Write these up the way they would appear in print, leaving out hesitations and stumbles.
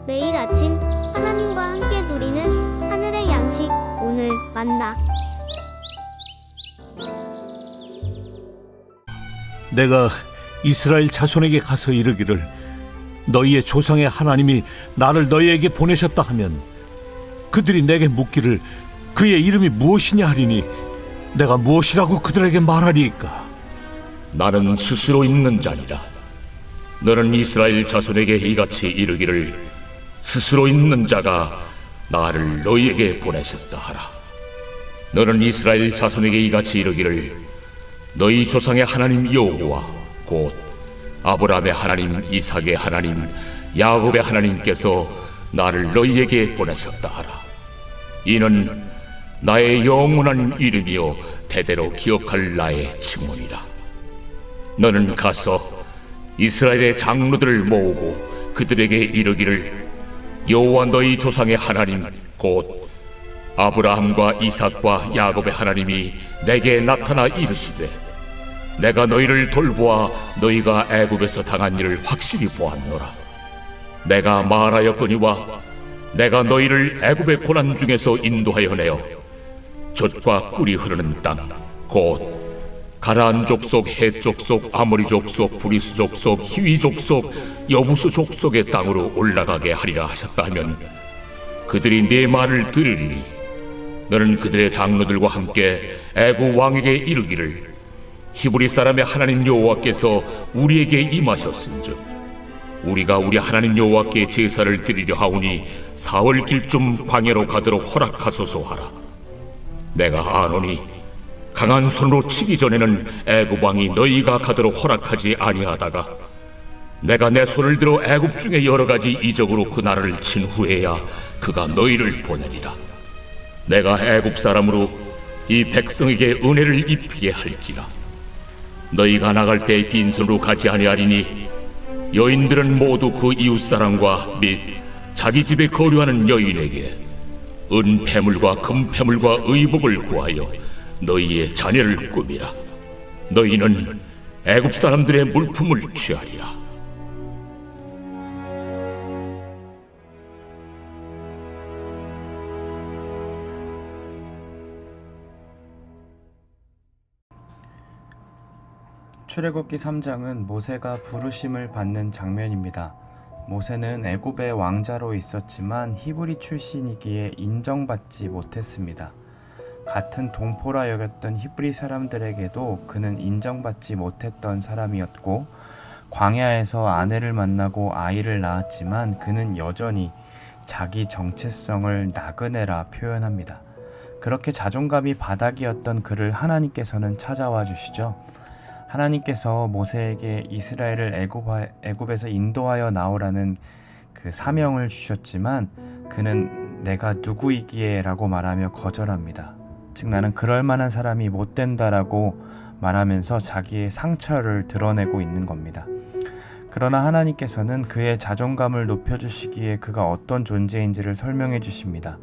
매일 아침 하나님과 함께 누리는 하늘의 양식, 오늘 만나. 내가 이스라엘 자손에게 가서 이르기를 너희의 조상의 하나님이 나를 너희에게 보내셨다 하면 그들이 내게 묻기를 그의 이름이 무엇이냐 하리니 내가 무엇이라고 그들에게 말하리이까? 나는 스스로 있는 자니라. 너는 이스라엘 자손에게 이같이 이르기를 스스로 있는 자가 나를 너희에게 보내셨다 하라. 너는 이스라엘 자손에게 이같이 이르기를 너희 조상의 하나님 여호와 곧 아브라함의 하나님, 이삭의 하나님, 야곱의 하나님께서 나를 너희에게 보내셨다 하라. 이는 나의 영원한 이름이요 대대로 기억할 나의 칭언이라. 너는 가서 이스라엘의 장로들을 모으고 그들에게 이르기를 여호와 너희 조상의 하나님 곧 아브라함과 이삭과 야곱의 하나님이 내게 나타나 이르시되 내가 너희를 돌보아 너희가 애굽에서 당한 일을 확실히 보았노라. 내가 말하였거니와 내가 너희를 애굽의 고난 중에서 인도하여 내어 젖과 꿀이 흐르는 땅 곧 가나안 족속, 헷 족속, 아모리 족속, 브리스 족속, 히위 족속, 여부스 족속의 땅으로 올라가게 하리라 하셨다 하면 그들이 네 말을 들으리니 너는 그들의 장로들과 함께 애굽 왕에게 이르기를 히브리 사람의 하나님 여호와께서 우리에게 임하셨은즉 우리가 우리 하나님 여호와께 제사를 드리려 하오니 사흘 길쯤 광야로 가도록 허락하소서 하라. 내가 아노니 강한 손으로 치기 전에는 애굽 왕이 너희가 가도록 허락하지 아니하다가 내가 내 손을 들어 애굽 중에 여러 가지 이적으로 그 나라를 친 후에야 그가 너희를 보내리라. 내가 애굽 사람으로 이 백성에게 은혜를 입히게 할지라. 너희가 나갈 때 빈손으로 가지 아니하리니 여인들은 모두 그 이웃사람과 및 자기 집에 거류하는 여인에게 은폐물과 금폐물과 의복을 구하여 너희의 자녀를 꾸미라. 너희는 애굽 사람들의 물품을 취하리라. 출애굽기 3장은 모세가 부르심을 받는 장면입니다. 모세는 애굽의 왕자로 있었지만 히브리 출신이기에 인정받지 못했습니다. 같은 동포라 여겼던 히브리 사람들에게도 그는 인정받지 못했던 사람이었고 광야에서 아내를 만나고 아이를 낳았지만 그는 여전히 자기 정체성을 나그네라 표현합니다. 그렇게 자존감이 바닥이었던 그를 하나님께서는 찾아와 주시죠. 하나님께서 모세에게 이스라엘을 애굽에서 인도하여 나오라는 그 사명을 주셨지만 그는 내가 누구이기에 라고 말하며 거절합니다. 즉 나는 그럴 만한 사람이 못 된다라고 말하면서 자기의 상처를 드러내고 있는 겁니다. 그러나 하나님께서는 그의 자존감을 높여주시기에 그가 어떤 존재인지를 설명해 주십니다.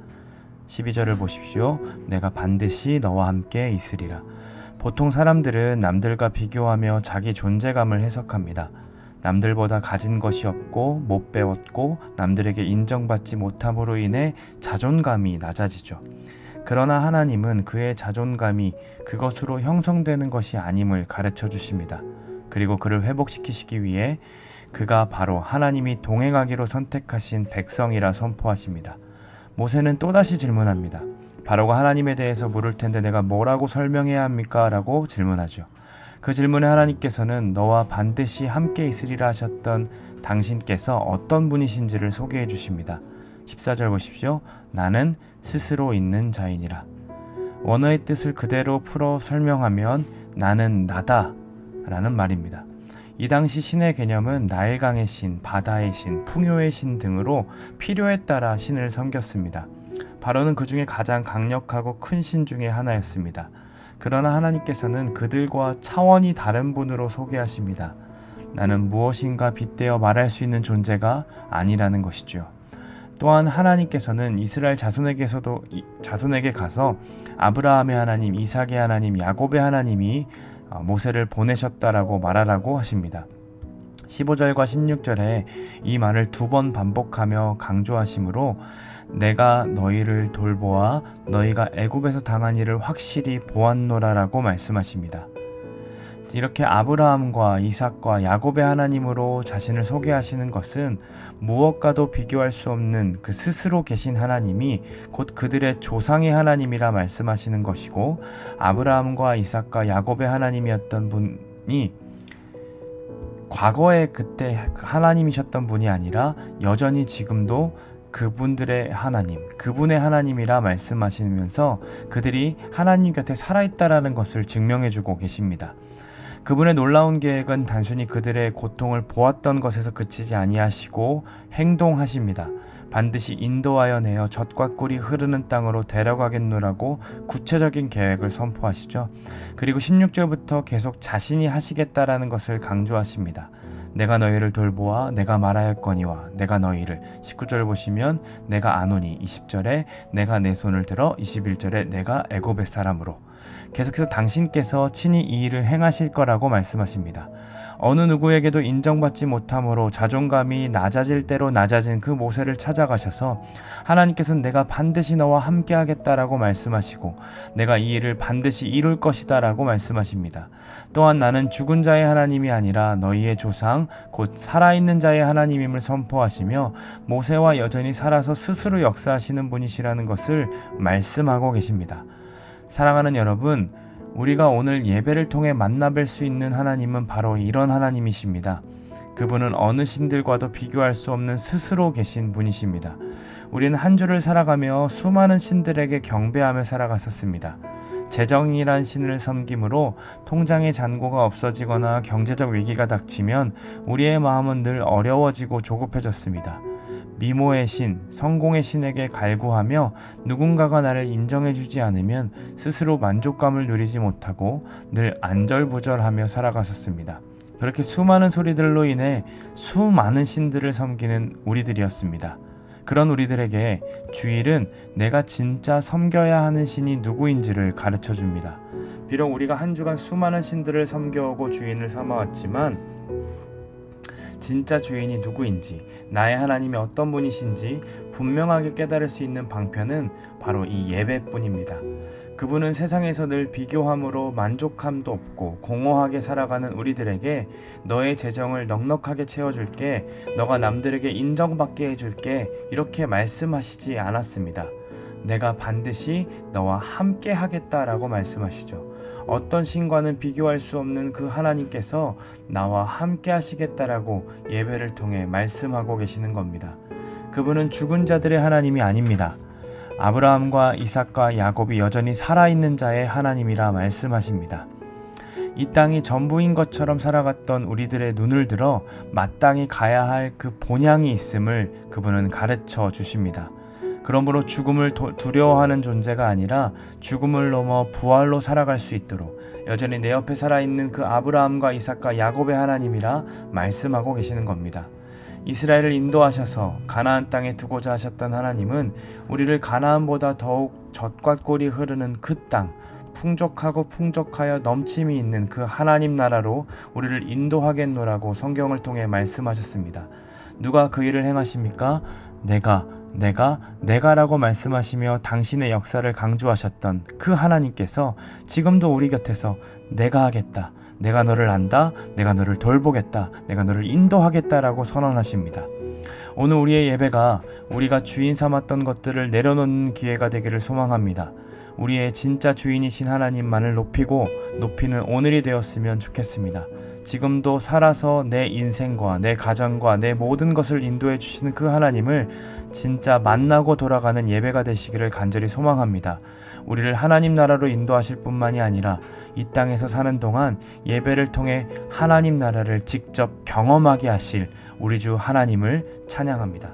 12절을 보십시오. 내가 반드시 너와 함께 있으리라. 보통 사람들은 남들과 비교하며 자기 존재감을 해석합니다. 남들보다 가진 것이 없고 못 배웠고 남들에게 인정받지 못함으로 인해 자존감이 낮아지죠. 그러나 하나님은 그의 자존감이 그것으로 형성되는 것이 아님을 가르쳐 주십니다. 그리고 그를 회복시키시기 위해 그가 바로 하나님이 동행하기로 선택하신 백성이라 선포하십니다. 모세는 또다시 질문합니다. 바로가 하나님에 대해서 물을 텐데 내가 뭐라고 설명해야 합니까? 라고 질문하죠. 그 질문에 하나님께서는 너와 반드시 함께 있으리라 하셨던 당신께서 어떤 분이신지를 소개해 주십니다. 14절 보십시오. 나는 스스로 있는 자이니라. 원어의 뜻을 그대로 풀어 설명하면 나는 나다 라는 말입니다. 이 당시 신의 개념은 나일강의 신, 바다의 신, 풍요의 신 등으로 필요에 따라 신을 섬겼습니다. 바로는 그 중에 가장 강력하고 큰 신 중에 하나였습니다. 그러나 하나님께서는 그들과 차원이 다른 분으로 소개하십니다. 나는 무엇인가 빗대어 말할 수 있는 존재가 아니라는 것이죠. 또한 하나님께서는 이스라엘 자손에게 가서 아브라함의 하나님, 이삭의 하나님, 야곱의 하나님이 모세를 보내셨다라고 말하라고 하십니다. 15절과 16절에 이 말을 2번 반복하며 강조하시므로 내가 너희를 돌보아 너희가 애굽에서 당한 일을 확실히 보았노라라고 말씀하십니다. 이렇게 아브라함과 이삭과 야곱의 하나님으로 자신을 소개하시는 것은 무엇과도 비교할 수 없는 그 스스로 계신 하나님이 곧 그들의 조상의 하나님이라 말씀하시는 것이고, 아브라함과 이삭과 야곱의 하나님이었던 분이 과거에 그때 하나님이셨던 분이 아니라 여전히 지금도 그분들의 하나님, 그분의 하나님이라 말씀하시면서 그들이 하나님 곁에 살아있다라는 것을 증명해주고 계십니다. 그분의 놀라운 계획은 단순히 그들의 고통을 보았던 것에서 그치지 아니하시고 행동하십니다. 반드시 인도하여 내어 젖과 꿀이 흐르는 땅으로 데려가겠노라고 구체적인 계획을 선포하시죠. 그리고 16절부터 계속 자신이 하시겠다라는 것을 강조하십니다. 내가 너희를 돌보아 내가 말하였거니와 내가 너희를, 19절 보시면 내가 아노니, 20절에 내가 내 손을 들어, 21절에 내가 애굽의 사람으로, 계속해서 당신께서 친히 이 일을 행하실 거라고 말씀하십니다. 어느 누구에게도 인정받지 못함으로 자존감이 낮아질 대로 낮아진 그 모세를 찾아가셔서 하나님께서는 내가 반드시 너와 함께 하겠다라고 말씀하시고 내가 이 일을 반드시 이룰 것이다 라고 말씀하십니다. 또한 나는 죽은 자의 하나님이 아니라 너희의 조상 곧 살아있는 자의 하나님임을 선포하시며 모세와 여전히 살아서 스스로 역사하시는 분이시라는 것을 말씀하고 계십니다. 사랑하는 여러분, 우리가 오늘 예배를 통해 만나뵐 수 있는 하나님은 바로 이런 하나님이십니다. 그분은 어느 신들과도 비교할 수 없는 스스로 계신 분이십니다. 우리는 한 주를 살아가며 수많은 신들에게 경배하며 살아갔었습니다. 재정이란 신을 섬김으로 통장의 잔고가 없어지거나 경제적 위기가 닥치면 우리의 마음은 늘 어려워지고 조급해졌습니다. 미모의 신, 성공의 신에게 갈구하며 누군가가 나를 인정해주지 않으면 스스로 만족감을 누리지 못하고 늘 안절부절하며 살아갔었습니다. 그렇게 수많은 소리들로 인해 수많은 신들을 섬기는 우리들이었습니다. 그런 우리들에게 주일은 내가 진짜 섬겨야 하는 신이 누구인지를 가르쳐 줍니다. 비록 우리가 한 주간 수많은 신들을 섬겨오고 주인을 삼아왔지만 진짜 주인이 누구인지, 나의 하나님이 어떤 분이신지 분명하게 깨달을 수 있는 방편은 바로 이 예배뿐입니다. 그분은 세상에서 늘 비교함으로 만족함도 없고 공허하게 살아가는 우리들에게 너의 재정을 넉넉하게 채워줄게, 너가 남들에게 인정받게 해줄게, 이렇게 말씀하시지 않았습니다. 내가 반드시 너와 함께 하겠다라고 말씀하시죠. 어떤 신과는 비교할 수 없는 그 하나님께서 나와 함께 하시겠다라고 예배를 통해 말씀하고 계시는 겁니다. 그분은 죽은 자들의 하나님이 아닙니다. 아브라함과 이삭과 야곱이 여전히 살아있는 자의 하나님이라 말씀하십니다. 이 땅이 전부인 것처럼 살아갔던 우리들의 눈을 들어 마땅히 가야 할 그 본향이 있음을 그분은 가르쳐 주십니다. 그러므로 죽음을 두려워하는 존재가 아니라 죽음을 넘어 부활로 살아갈 수 있도록 여전히 내 옆에 살아있는 그 아브라함과 이삭과 야곱의 하나님이라 말씀하고 계시는 겁니다. 이스라엘을 인도하셔서 가나안 땅에 두고자 하셨던 하나님은 우리를 가나안보다 더욱 젖과 꿀이 흐르는 그 땅, 풍족하고 풍족하여 넘침이 있는 그 하나님 나라로 우리를 인도하겠노라고 성경을 통해 말씀하셨습니다. 누가 그 일을 행하십니까? 내가라고 말씀하시며 당신의 역사를 강조하셨던 그 하나님께서 지금도 우리 곁에서 내가 하겠다, 내가 너를 안다, 내가 너를 돌보겠다, 내가 너를 인도하겠다라고 선언하십니다. 오늘 우리의 예배가 우리가 주인 삼았던 것들을 내려놓는 기회가 되기를 소망합니다. 우리의 진짜 주인이신 하나님만을 높이는 오늘이 되었으면 좋겠습니다. 지금도 살아서 내 인생과 내 가정과 내 모든 것을 인도해 주시는 그 하나님을 진짜 만나고 돌아가는 예배가 되시기를 간절히 소망합니다. 우리를 하나님 나라로 인도하실 뿐만이 아니라 이 땅에서 사는 동안 예배를 통해 하나님 나라를 직접 경험하게 하실 우리 주 하나님을 찬양합니다.